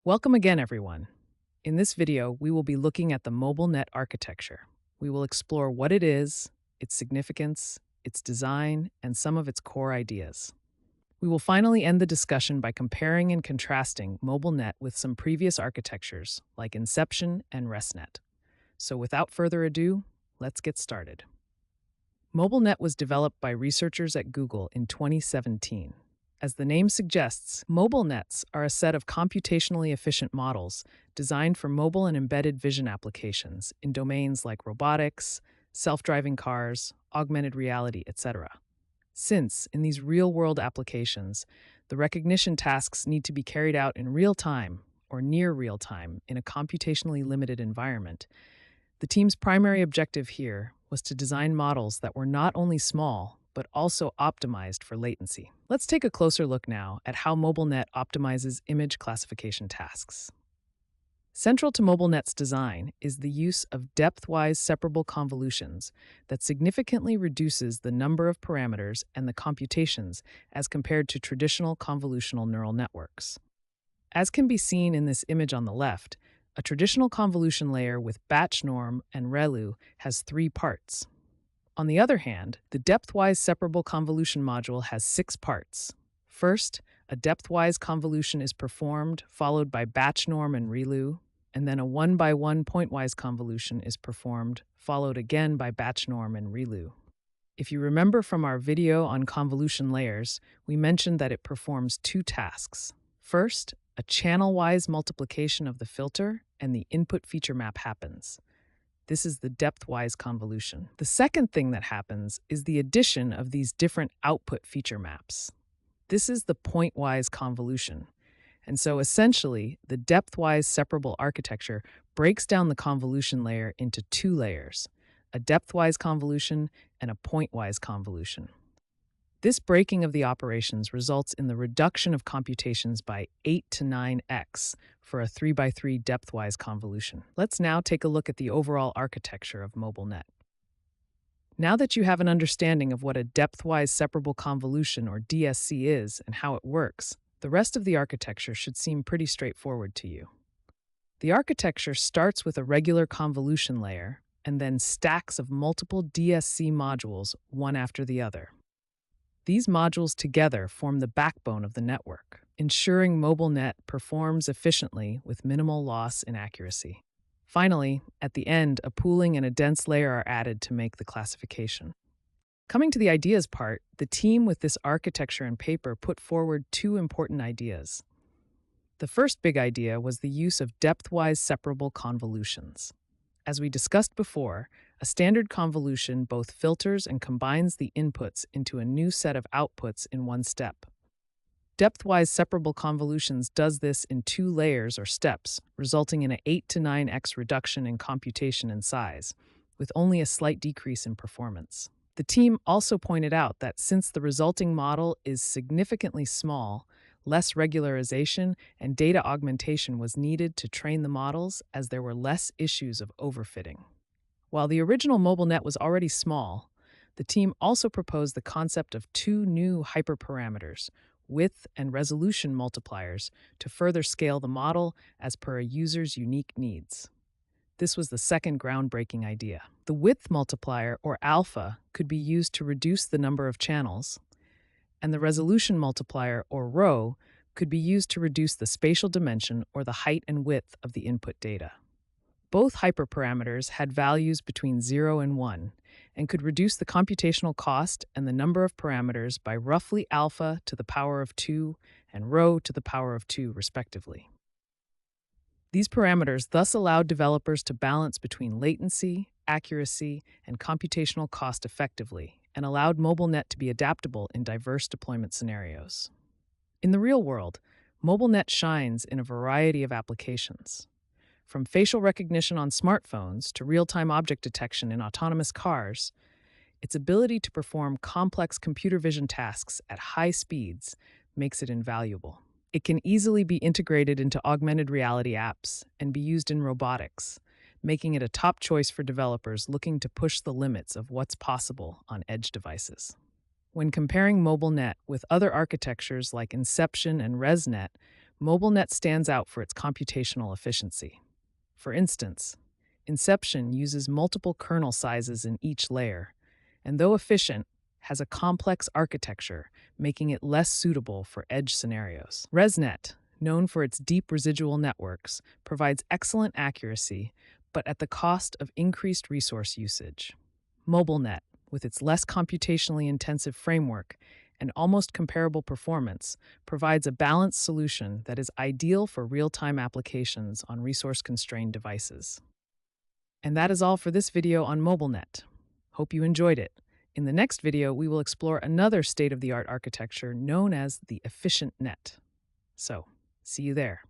Welcome again, everyone. In this video, we will be looking at the MobileNet architecture. We will explore what it is, its significance, its design, and some of its core ideas. We will finally end the discussion by comparing and contrasting MobileNet with some previous architectures like Inception and ResNet. So without further ado, let's get started. MobileNet was developed by researchers at Google in 2017. As the name suggests, mobile nets are a set of computationally efficient models designed for mobile and embedded vision applications in domains like robotics, self-driving cars, augmented reality, etc. Since, in these real-world applications, the recognition tasks need to be carried out in real time or near real time in a computationally limited environment, the team's primary objective here was to design models that were not only small, but also optimized for latency. Let's take a closer look now at how MobileNet optimizes image classification tasks. Central to MobileNet's design is the use of depth-wise separable convolutions that significantly reduces the number of parameters and the computations as compared to traditional convolutional neural networks. As can be seen in this image on the left, a traditional convolution layer with batch norm and ReLU has 3 parts. On the other hand, the depth-wise separable convolution module has 6 parts. First, a depth-wise convolution is performed, followed by batch norm and ReLU, and then a 1-by-1 point-wise convolution is performed, followed again by batch norm and ReLU. If you remember from our video on convolution layers, we mentioned that it performs 2 tasks. First, a channel-wise multiplication of the filter and the input feature map happens. This is the depth-wise convolution. The second thing that happens is the addition of these different output feature maps. This is the point-wise convolution. And so essentially, the depth-wise separable architecture breaks down the convolution layer into 2 layers, a depth-wise convolution and a point-wise convolution. This breaking of the operations results in the reduction of computations by 8 to 9x for a 3-by-3 depth-wise convolution. Let's now take a look at the overall architecture of MobileNet. Now that you have an understanding of what a depth-wise separable convolution, or DSC, is and how it works, the rest of the architecture should seem pretty straightforward to you. The architecture starts with a regular convolution layer and then stacks of multiple DSC modules, one after the other. These modules together form the backbone of the network, ensuring MobileNet performs efficiently with minimal loss in accuracy. Finally, at the end, a pooling and a dense layer are added to make the classification. Coming to the ideas part, the team with this architecture and paper put forward 2 important ideas. The first big idea was the use of depth-wise separable convolutions. As we discussed before, a standard convolution both filters and combines the inputs into a new set of outputs in one step. Depth-wise separable convolutions does this in 2 layers or steps, resulting in an 8 to 9x reduction in computation and size, with only a slight decrease in performance. The team also pointed out that since the resulting model is significantly small, less regularization and data augmentation was needed to train the models, as there were less issues of overfitting. While the original MobileNet was already small, the team also proposed the concept of 2 new hyperparameters, width and resolution multipliers, to further scale the model as per a user's unique needs. This was the second groundbreaking idea. The width multiplier, or alpha, could be used to reduce the number of channels, and the resolution multiplier, or rho, could be used to reduce the spatial dimension or the height and width of the input data. Both hyperparameters had values between 0 and 1 and could reduce the computational cost and the number of parameters by roughly alpha to the power of 2 and rho to the power of 2, respectively. These parameters thus allowed developers to balance between latency, accuracy, and computational cost effectively, and allowed MobileNet to be adaptable in diverse deployment scenarios. In the real world, MobileNet shines in a variety of applications. From facial recognition on smartphones to real-time object detection in autonomous cars, its ability to perform complex computer vision tasks at high speeds makes it invaluable. It can easily be integrated into augmented reality apps and be used in robotics, making it a top choice for developers looking to push the limits of what's possible on edge devices. When comparing MobileNet with other architectures like Inception and ResNet, MobileNet stands out for its computational efficiency. For instance, Inception uses multiple kernel sizes in each layer, and though efficient, has a complex architecture, making it less suitable for edge scenarios. ResNet, known for its deep residual networks, provides excellent accuracy, but at the cost of increased resource usage. MobileNet, with its less computationally intensive framework and almost comparable performance, provides a balanced solution that is ideal for real-time applications on resource-constrained devices. And that is all for this video on MobileNet. Hope you enjoyed it. In the next video, we will explore another state-of-the-art architecture known as the efficient net. So, see you there.